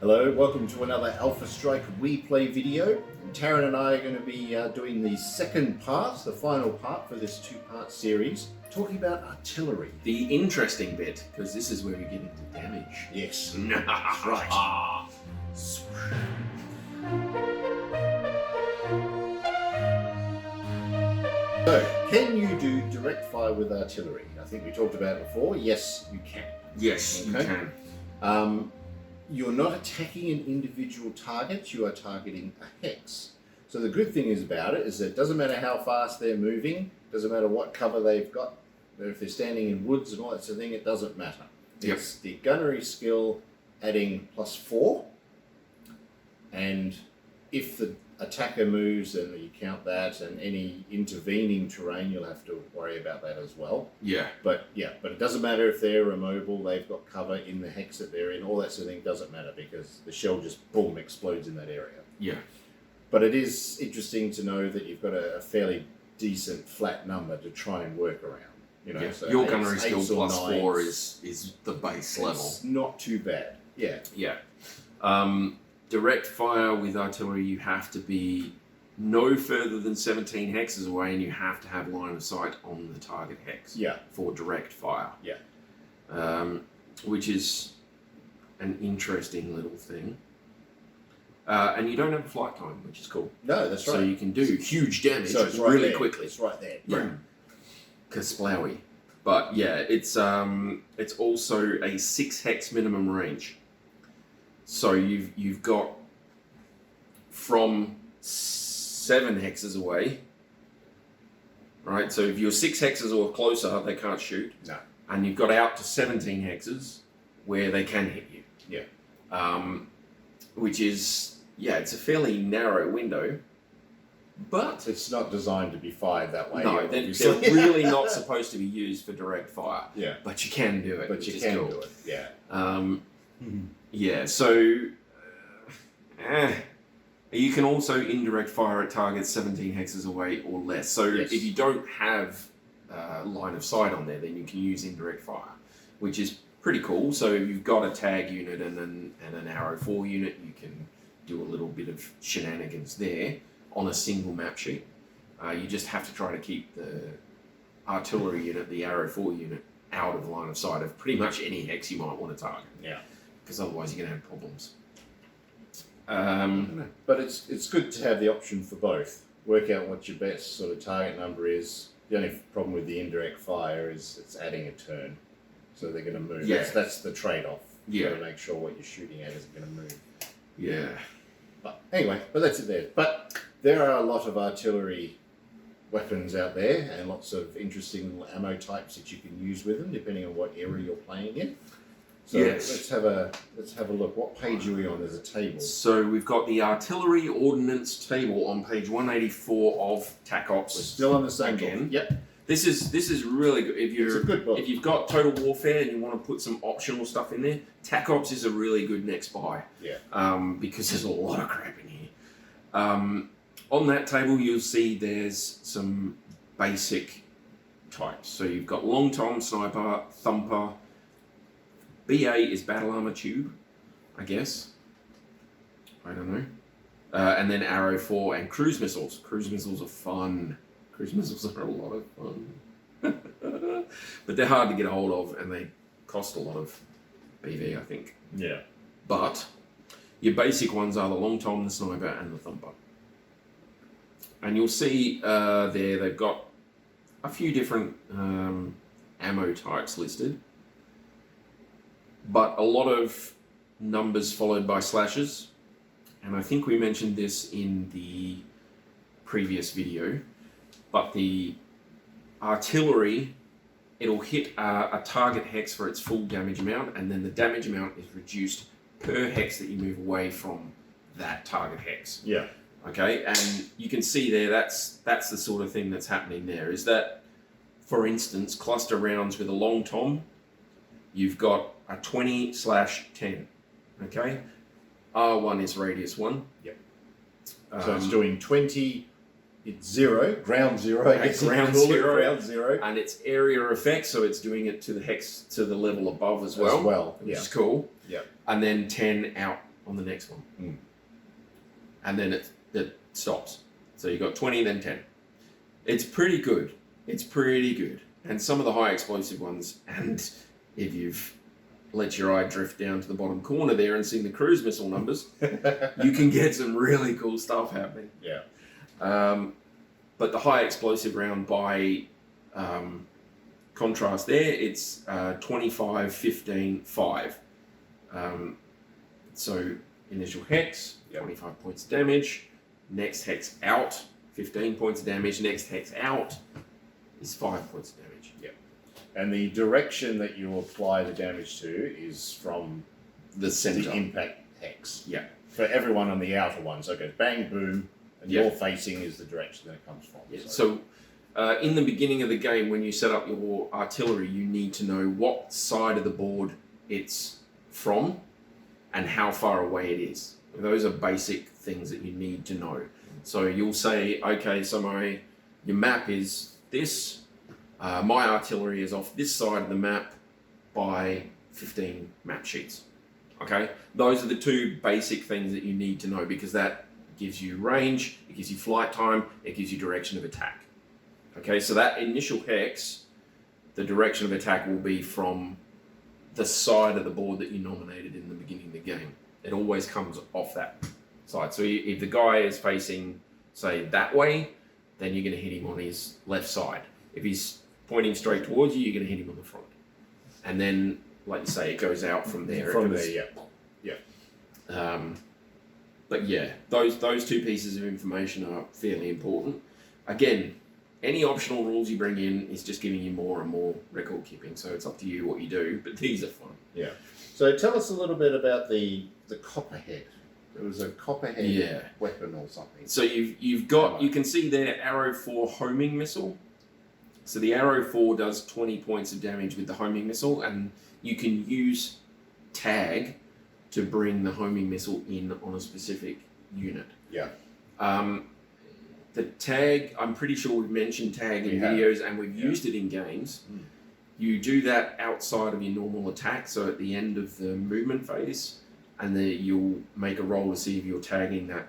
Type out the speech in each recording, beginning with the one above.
Hello, welcome to another Alpha Strike replay video. And Tarron and I are going to be doing the second part, the final part for this two-part series, talking about artillery. The interesting bit, because this is where we get into damage. Yes, that's right. So, can you do direct fire with artillery? I think we talked about it before. Yes, you can. Yes, Okay. you can. You're not attacking an individual target, you are targeting a hex. So the good thing is about it is that it doesn't matter how fast they're moving, doesn't matter what cover they've got, if they're standing in woods and all that sort of thing, it doesn't matter. Yep. It's the gunnery skill adding +4, and if the attacker moves, then you count that, and any intervening terrain, you'll have to worry about that as well. Yeah. But it doesn't matter if they're immobile, they've got cover in the hex that they're in, all that sort of thing doesn't matter because the shell just boom explodes in that area. Yeah. But it is interesting to know that you've got a fairly decent flat number to try and work around. You know, Yeah. so Your gunnery skill or +4 nines, is the base level. it's not too bad. Yeah. Yeah. Direct fire with artillery, you have to be no further than 17 hexes away, and you have to have line of sight on the target hex. Yeah. For direct fire. Yeah. Which is an interesting little thing. And you don't have flight time, which is cool. No, that's right. So you can do huge damage So it's right really there. quickly. It's right there. Yeah. Kasplowy. But yeah, it's also a 6 hex minimum range. So you've got from 7 hexes away, right? So if you're 6 hexes or closer, they can't shoot. No. And you've got out to 17 hexes where they can hit you. Yeah. Which is, it's a fairly narrow window, but It's not designed to be fired that way. no, they're obviously. really not supposed to be used for direct fire. Yeah. But you can do it. But which you is can cool. do it. Yeah. Yeah, so you can also indirect fire at targets 17 hexes away or less. So Yes. if you don't have line of sight on there, then you can use indirect fire, which is pretty cool. So if you've got a tag unit and an arrow 4 unit, you can do a little bit of shenanigans there on a single map sheet. You just have to try to keep the artillery unit, the arrow 4 unit, out of line of sight of pretty much any hex you might want to target. Yeah. Because otherwise you're going to have problems. But it's good to have the option for both. Work out what your best sort of target number is. The only problem with the indirect fire is it's adding a turn. So they're going to move. Yeah. That's the trade-off. Yeah. You've got to make sure what you're shooting at isn't going to move. Yeah. But anyway, that's it there. But there are a lot of artillery weapons out there and lots of interesting little ammo types that you can use with them depending on what area you're playing in. So Yes. let's have a look. What page are we on? There's a table. So we've got the artillery ordnance table on page 184 of TAC Ops. We're still on the same again. book. Yep. This is really good. It's a good book. If you've got Total Warfare and you want to put some optional stuff in there, TAC Ops is a really good next buy. Yeah. Because there's a lot of crap in here. On that table, you'll see there's some basic types. So you've got Long Tom, Sniper, Thumper. BA is Battle Armor Tube, I guess. I don't know. And then Arrow 4 and Cruise Missiles. Cruise Missiles are fun. Cruise Missiles are a lot of fun. But they're hard to get a hold of and they cost a lot of BV, I think. Yeah. But your basic ones are the Long Tom, the Sniper, and the Thumper. And you'll see there they've got a few different ammo types listed. But a lot of numbers followed by slashes. And I think we mentioned this in the previous video. But the artillery, it'll hit a target hex for its full damage amount, and then the damage amount is reduced per hex that you move away from that target hex. Yeah. Okay, and you can see there that's the sort of thing that's happening there. Is that, for instance, cluster rounds with a Long Tom, you've got a 20/10. Okay, R1 is radius 1. Yep. So it's doing 20. It's 0, ground 0. I guess ground call it, 0, ground 0, and it's area effect, so it's doing it to the hex to the level above as well. yeah. Which is cool. Yep. And then 10 out on the next one. Mm. And then it stops. So you've got 20, then 10. It's pretty good. It's pretty good. And some of the high explosive ones, and if you've let your eye drift down to the bottom corner there and seen the cruise missile numbers, you can get some really cool stuff happening. Yeah. But the high explosive round, by contrast there, it's 25, 15, 5. So initial hex, 25 points of damage. Next hex out, 15 points of damage. Next hex out is 5 points of damage. Yep. And the direction that you apply the damage to is from The center. the impact hex. Yeah. For everyone on the outer one. So it goes bang, boom, and Yeah. your facing is the direction that it comes from. Yeah. So in the beginning of the game, when you set up your artillery, you need to know what side of the board it's from and how far away it is. Those are basic things that you need to know. So you'll say, okay, so your map is this. My artillery is off this side of the map by 15 map sheets. Okay, those are the two basic things that you need to know, because that gives you range, it gives you flight time, it gives you direction of attack. Okay, so that initial hex, the direction of attack will be from the side of the board that you nominated in the beginning of the game. It always comes off that side. So if the guy is facing, say, that way, then you're going to hit him on his left side. If he's pointing straight towards you, you're going to hit him on the front. And then, like you say, it goes out from there. But yeah, those two pieces of information are fairly important. Again, any optional rules you bring in is just giving you more and more record keeping. So it's up to you what you do, but these are fun. Yeah. So tell us a little bit about the copperhead. There was a copperhead weapon or something. So you've got, you can see there, arrow 4 homing missile. So the arrow 4 does 20 points of damage with the homing missile, and you can use tag to bring the homing missile in on a specific unit. Yeah. The tag, I'm pretty sure we've mentioned tag in videos, and we've used it in games. Mm. You do that outside of your normal attack, so at the end of the movement phase, and then you'll make a roll to see if you're tagging that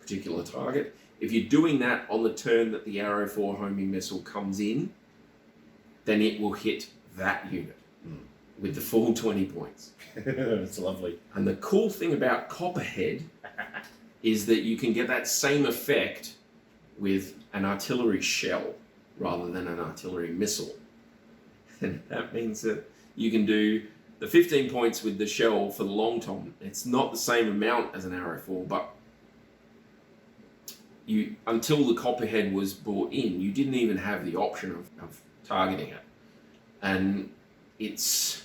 particular target. If you're doing that on the turn that the arrow 4 homing missile comes in, then it will hit that unit with the full 20 points. That's lovely. And the cool thing about Copperhead is that you can get that same effect with an artillery shell rather than an artillery missile. And that means that you can do the 15 points with the shell for the long tom. It's not the same amount as an arrow 4, but until the Copperhead was brought in, you didn't even have the option of targeting it. And it's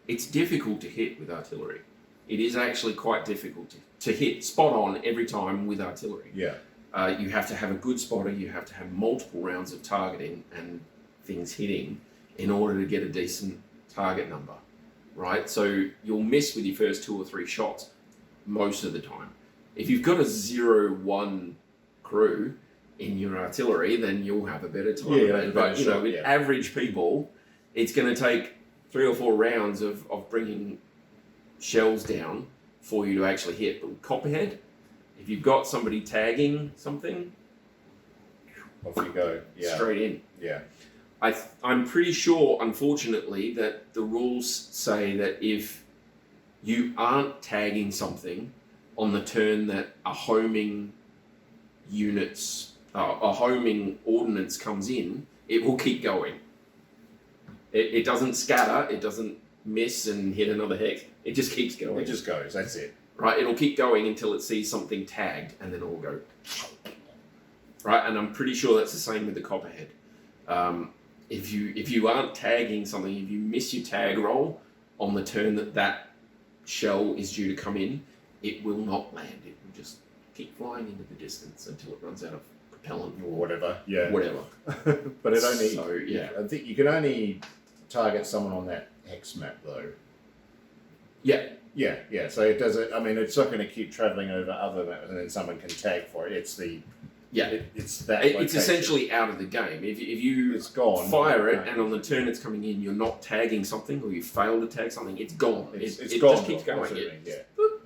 difficult to hit with artillery. It is actually quite difficult to hit spot on every time with artillery. Yeah. You have to have a good spotter, you have to have multiple rounds of targeting and things hitting in order to get a decent target number, right? So you'll miss with your first 2 or 3 shots most of the time. If you've got a 0-1 crew in your artillery, then you'll have a better time. Yeah, but with average people, it's going to take 3 or 4 rounds of bringing shells down for you to actually hit. But with Copperhead, if you've got somebody tagging something, off you go. Yeah. Straight in. Yeah. I'm pretty sure, unfortunately, that the rules say that if you aren't tagging something on the turn that a homing ordnance comes in, it will keep going. It doesn't scatter, it doesn't miss and hit another hex. It just keeps going. It just goes, that's it. Right, it'll keep going until it sees something tagged, and then it'll go. Right, and I'm pretty sure that's the same with the Copperhead. If you aren't tagging something, if you miss your tag roll on the turn that shell is due to come in, it will not land. It will just keep flying into the distance until it runs out of propellant or whatever. Yeah. Whatever. But it only. So yeah. I think you can only target someone on that hex map though. Yeah. Yeah, yeah. So it doesn't. I mean, it's not going to keep traveling over other maps, and then someone can tag for it. It's the. Yeah. It's that. It's essentially out of the game. If you it's gone, fire it, and on the turn it's coming in, you're not tagging something, or you fail to tag something, it's gone. It gone. just keeps going. Yeah.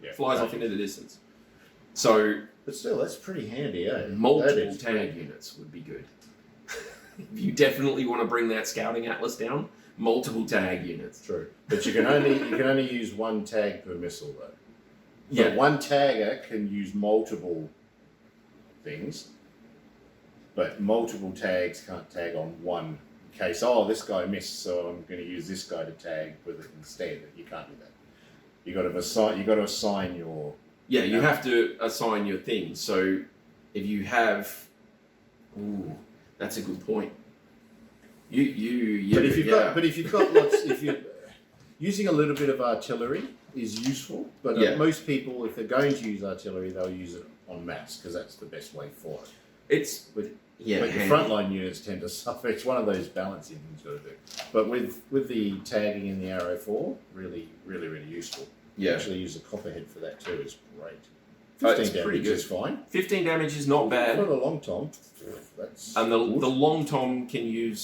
Yeah. flies off into the distance. So, but still, that's pretty handy, eh? multiple tag units would be good. If you definitely want to bring that scouting atlas down, multiple tag units. True, but you can only use one tag per missile though. Yeah, So one tagger can use multiple things, but multiple tags can't tag on one case. Oh, this guy missed, so I'm going to use this guy to tag with it instead. You can't do that. You got to assign your. yeah, you have to assign your things. So if you have, ooh, that's a good point. But if you've got lots, if you're using a little bit of artillery is useful. But most people, if they're going to use artillery, they'll use it en masse because that's the best way for it. But the frontline units tend to suffer. It's one of those balancing things you've got to do. But with the tagging in the Arrow 4, really useful. Yeah. You actually use a copperhead for that too. It's great. 15 damage pretty good. is fine. 15 damage is not bad. For a long tom, that's And the good. long tom can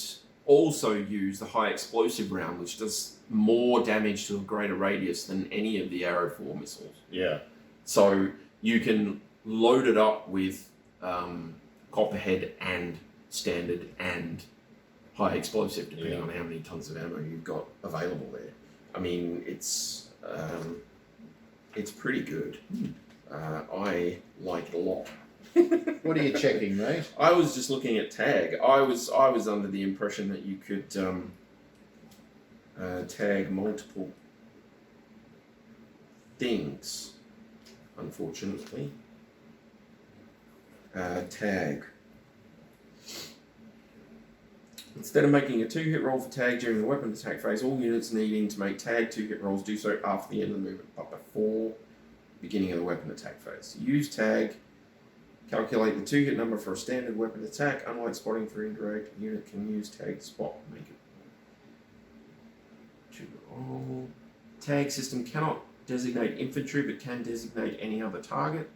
also use the high explosive round, which does more damage to a greater radius than any of the Arrow 4 missiles. Yeah. So you can load it up with copperhead and standard and high explosive, depending on how many tons of ammo you've got available there. I mean, it's pretty good. I like it a lot. What are you checking, mate? I was just looking at tag. I was under the impression that you could tag multiple things. Unfortunately, tag. Instead of making a 2-hit roll for tag during the weapon attack phase, all units needing to make tag 2-hit rolls do so after the end of the movement, but before beginning of the weapon attack phase. Use tag. Calculate the 2-hit number for a standard weapon attack. Unlike spotting for indirect, a unit can use tag to spot. Make it 2 roll. Tag system cannot designate infantry, but can designate any other target.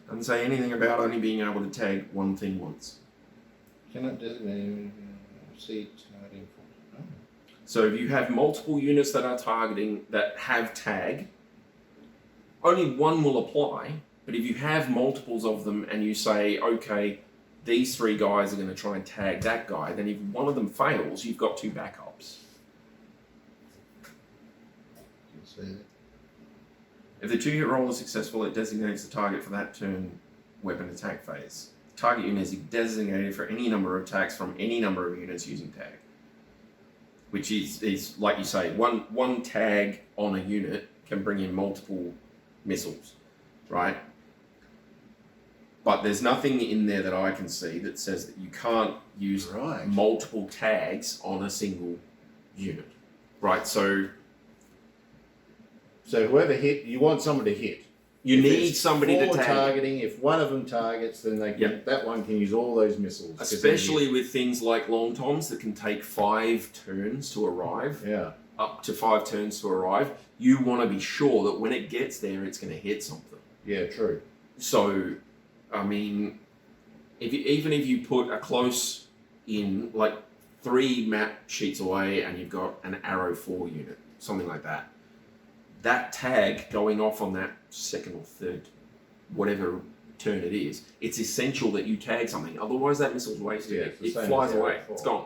Doesn't say anything about only being able to tag one thing once. Cannot designate. See targeting. Oh. So if you have multiple units that are targeting that have tag, only one will apply. But if you have multiples of them and you say, okay, these 3 guys are going to try and tag that guy, then if one of them fails, you've got 2 backups. If the 2-hit roll is successful, it designates the target for that turn weapon attack phase. Target unit is designated for any number of attacks from any number of units using tag. Which is like you say, one tag on a unit can bring in multiple missiles, right? But there's nothing in there that I can see that says that you can't use multiple tags on a single unit, right? So whoever hit, you want someone to hit. You need somebody to tag. Targeting. If one of them targets, then they can, that one can use all those missiles. Especially with things like long toms that can take 5 turns to arrive. Yeah. Up to 5 turns to arrive. You want to be sure that when it gets there, it's going to hit something. Yeah, true. So, I mean, even if you put a close in, like 3 map sheets away, and you've got an Arrow 4 unit, something like that. That tag going off on that 2nd or 3rd, whatever turn it is, it's essential that you tag something. Otherwise, that missile's wasted. It flies away. It's gone.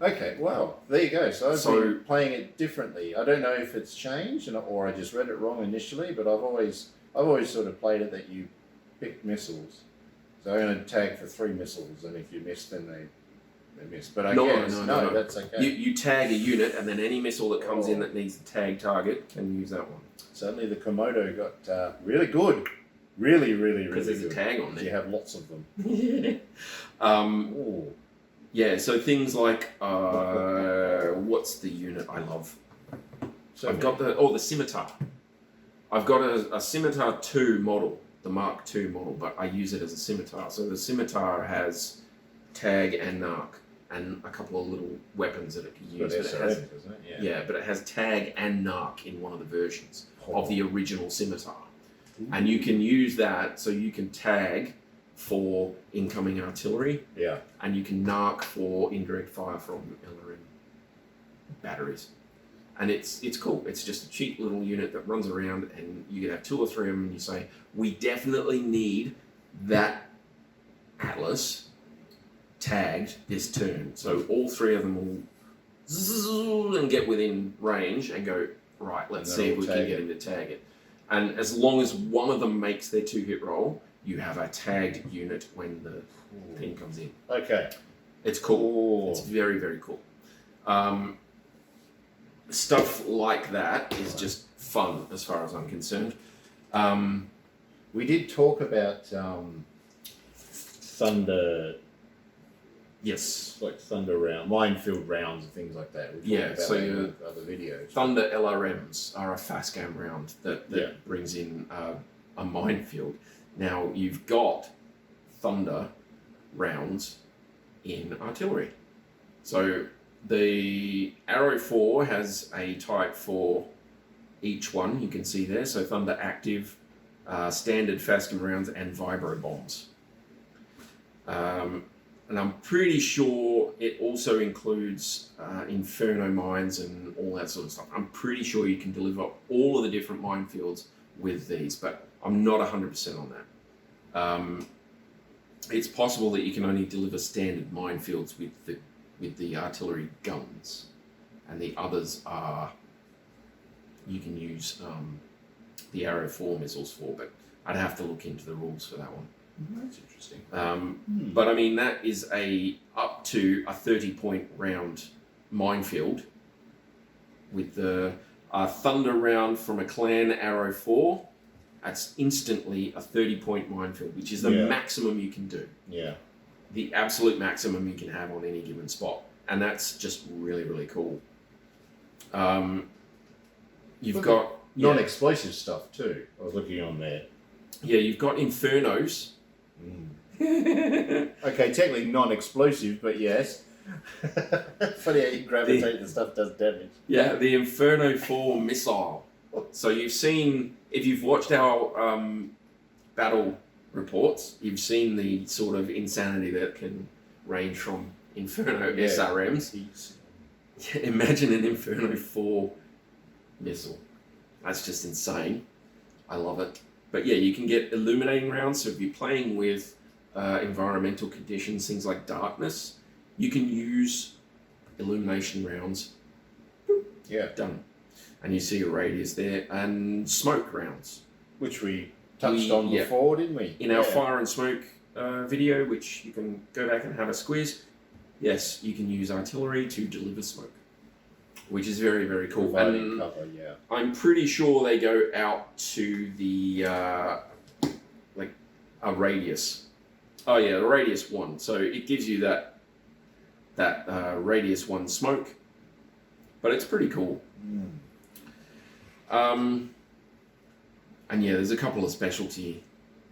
Okay. Well, there you go. So I've been playing it differently. I don't know if it's changed, or I just read it wrong initially. But I've always sort of played it that you pick missiles. So I'm going to tag for 3 missiles, and if you miss, then they miss. But no, that's okay. You tag a unit, and then any missile that comes in that needs a tag target can use that one. Suddenly the Komodo got really good. Really good. Because there's a tag on there. You have lots of them. Yeah, so things like, what's the unit I love? I've got the Scimitar. I've got a Scimitar 2 model, the Mark II model, but I use it as a Scimitar. So the Scimitar has tag and narc, and a couple of little weapons that it can use. But it has, isn't it? Yeah, but it has tag and narc in one of the versions of the original Scimitar. Ooh. And you can use that, so you can tag for incoming artillery. Yeah. And you can narc for indirect fire from LRM batteries. And it's cool. It's just a cheap little unit that runs around, and you can have 2 or 3 of them, and you say, we definitely need that Atlas tagged this turn. So all 3 of them will zzz and get within range and go, right, let's see if we can get him to tag it. And as long as one of them makes their 2-hit roll, you have a tagged unit when the thing comes in. Okay. It's cool. It's very, very cool. Stuff like that is just fun as far as I'm concerned. We did talk about thunder, Yes. like thunder round, minefield rounds and things like that. We talked about So that your in other videos. Thunder LRMs are a fast-game round that brings in a minefield. Now, you've got Thunder rounds in artillery. So the Arrow 4 has a type for each one, you can see there. So Thunder Active, Standard fast-game rounds, and Vibro Bombs. And I'm pretty sure it also includes Inferno mines and all that sort of stuff. I'm pretty sure you can deliver all of the different minefields with these, but I'm not 100% on that. It's possible that you can only deliver standard minefields with the artillery guns, and the others are you can use the Arrow 4 missiles for, but I'd have to look into the rules for that one. That's interesting. But I mean, that is up to a 30-point round minefield with the Thunder round from a Clan Arrow 4. That's instantly a 30-point minefield, which is the maximum you can do. Yeah. The absolute maximum you can have on any given spot. And that's just really, really cool. You've got non-explosive stuff too. I was looking on there. Yeah, you've got Infernos. Okay, technically non-explosive, but yes. Funny how you gravitate the stuff does damage. Yeah, the Inferno 4 missile. So you've seen, if you've watched our battle reports, you've seen the sort of insanity that can range from Inferno SRMs. Imagine an Inferno 4 missile. That's just insane. I love it. But yeah, you can get illuminating rounds. So if you're playing with environmental conditions, things like darkness, you can use illumination rounds. Yeah. Done. And you see a radius there. And smoke rounds. Which we touched on before, didn't we? In our fire and smoke video, which you can go back and have a squiz. Yes, you can use artillery to deliver smoke, which is very, very cool. Providing cover, I'm pretty sure they go out to the like a radius. Oh yeah, the radius 1. So it gives you that radius 1 smoke, but it's pretty cool. And yeah, there's a couple of specialty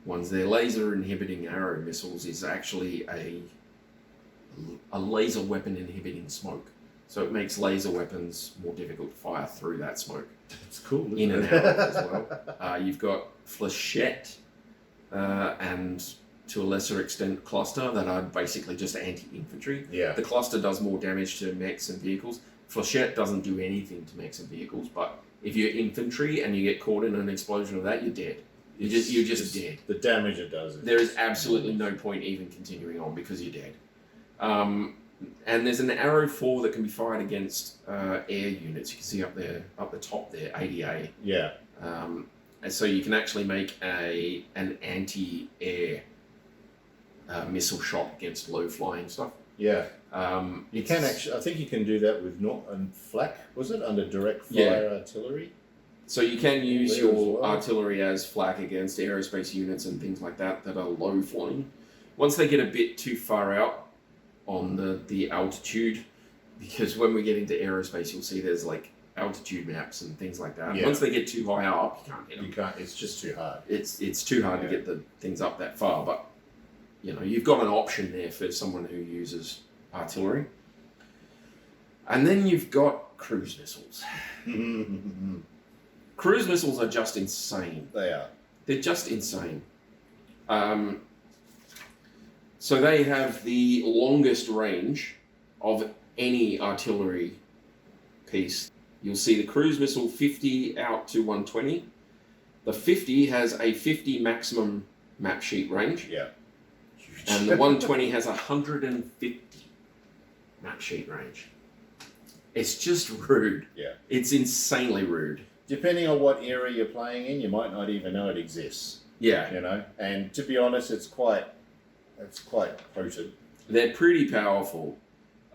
ones there. Laser inhibiting arrow missiles is actually a laser weapon inhibiting smoke. So it makes laser weapons more difficult to fire through that smoke. It's cool, isn't in it? and out as well. You've got Flechette and to a lesser extent Cluster that are basically just anti-infantry. Yeah. The Cluster does more damage to mechs and vehicles. Flechette doesn't do anything to mechs and vehicles, but if you're infantry and you get caught in an explosion of that, you're dead. You're just dead. The damage it does. There is absolutely no point even continuing on because you're dead. And there's an Arrow 4 that can be fired against air units. You can see up there, up the top there, ADA. Yeah. And so you can actually make an anti-air missile shot against low-flying stuff. Yeah. You can actually, I think you can do that with flak, was it? Under direct fire artillery? So you can use your artillery as flak against aerospace units and things like that that are low-flying. Once they get a bit too far out on the altitude, because when we get into aerospace, you'll see there's like altitude maps and things like that. Yeah. Once they get too high up, you can't hit them. You can't. It's just too hard. It's too hard to get the things up that far. But you know, you've got an option there for someone who uses artillery. And then you've got cruise missiles. Cruise missiles are just insane. They are. They're just insane. So they have the longest range of any artillery piece. you'll see the cruise missile 50 out to 120. The 50 has a 50 maximum map sheet range. Yeah. And the 120 has 150 map sheet range. It's just rude. Yeah. It's insanely rude. Depending on what area you're playing in, you might not even know it exists. Yeah. You know, and to be honest, it's quite potent. They're pretty powerful.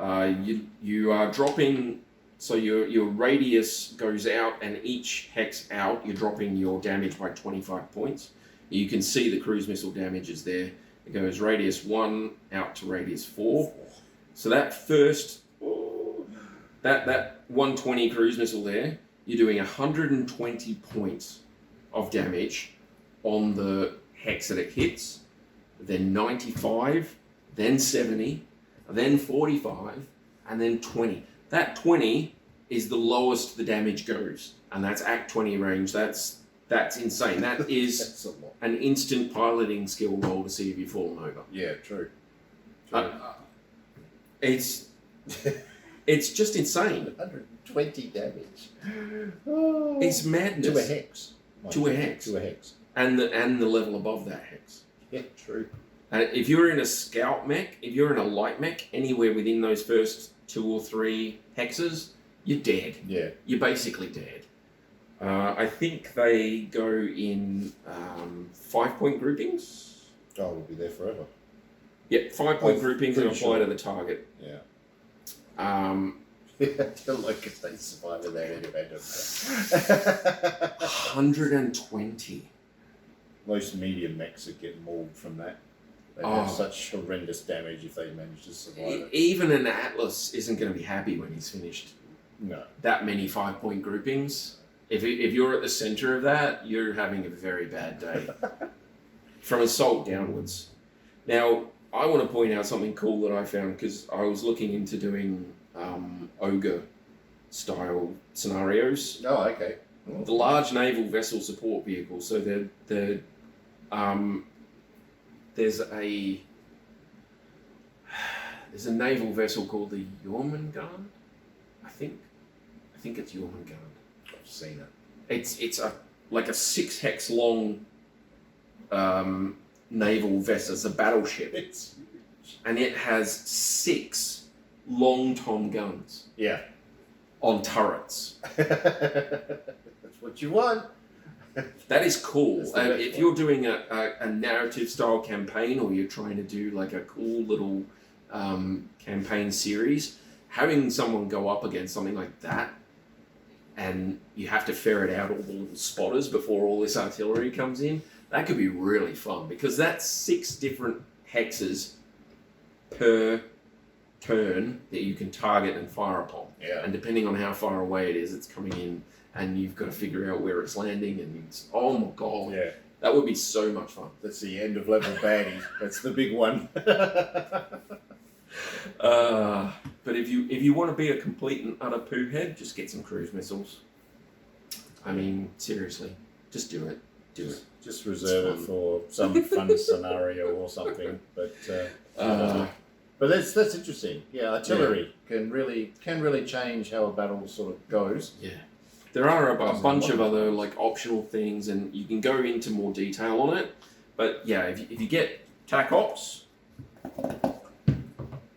You are dropping, so your radius goes out, and each hex out, you're dropping your damage by 25 points. You can see the cruise missile damage is there. It goes radius 1 out to radius 4. So that first, that 120 cruise missile there, you're doing 120 points of damage on the hex that it hits, then 95, then 70, then 45, and then 20. That 20 is the lowest the damage goes, and that's Act 20 range. That's insane. That is That's a lot. an instant piloting skill roll to see if you've fallen over. Yeah, true. It's just insane. 120 damage. Oh. It's madness. To a hex. To a hex. To a hex. And the level above that hex. Yeah, true. And if you're in a scout mech, if you're in a light mech, anywhere within those first 2 or 3 hexes, you're dead. Yeah. You're basically dead. I think they go in 5-point groupings. Oh, we'll be there forever. Yep, 5-point groupings and pretty apply sure. to the target. Yeah. Um, Like if they survive in that independence. 120. Most medium mechs would get mauled from that. They Oh. have such horrendous damage if they manage to survive it. Even an Atlas isn't going to be happy when he's finished No. that many 5-point groupings. If you're at the center of that, you're having a very bad day. From assault downwards. Now, I want to point out something cool that I found, because I was looking into doing ogre style scenarios. Oh, okay. The large naval vessel support vehicle. So there's a naval vessel called the Jormungand. I think it's Jormungand. I've seen it. It's a 6 hex long naval vessel. It's a battleship, It's huge. and it has 6 long tom guns Yeah. on turrets. That's what you want. That is cool. That's the best If one. you're doing a narrative style campaign, or you're trying to do like a cool little campaign series, having someone go up against something like that, and you have to ferret out all the little spotters before all this artillery comes in, that could be really fun, because that's 6 different hexes per turn that you can target and fire upon. Yeah. And depending on how far away it is, it's coming in, and you've got to figure out where it's landing, and it's, oh my god, Yeah. that would be so much fun. That's the end of level baddie. That's the big one. But if you want to be a complete and utter poo head, just get some cruise missiles. I mean, seriously, just do it. Do it. Just reserve it fun. for some fun scenario or something. But that's interesting. Yeah, artillery can really change how a battle sort of goes. Yeah. There are a Doesn't bunch of matter. other like optional things, and you can go into more detail on it. But yeah, if you get TAC Ops,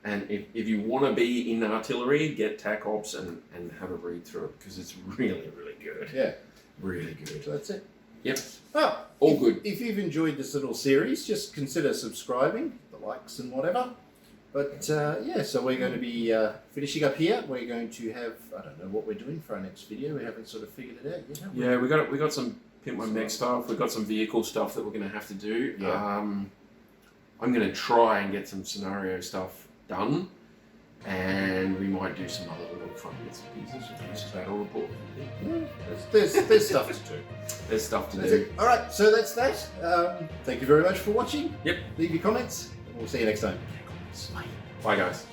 and if you want to be in artillery, get TAC Ops and have a read through it, because it's really, really good. Yeah. Really good. So that's it. Yep. Oh, All good. If you've enjoyed this little series, just consider subscribing, the likes and whatever. But yeah, so we're going to be finishing up here. We're going to have, I don't know what we're doing for our next video. We haven't sort of figured it out yet, have we? Yeah, we got some Pimp My Mech stuff. We've got some vehicle stuff that we're going to have to do. Yeah. I'm going to try and get some scenario stuff done, and we might do some other little fun bits and pieces with this battle report. Yeah, there's stuff to do. There's stuff to That's do. it. All right, so that's that. Thank you very much for watching. Yep. Leave your comments, and we'll see you next time. Bye, guys.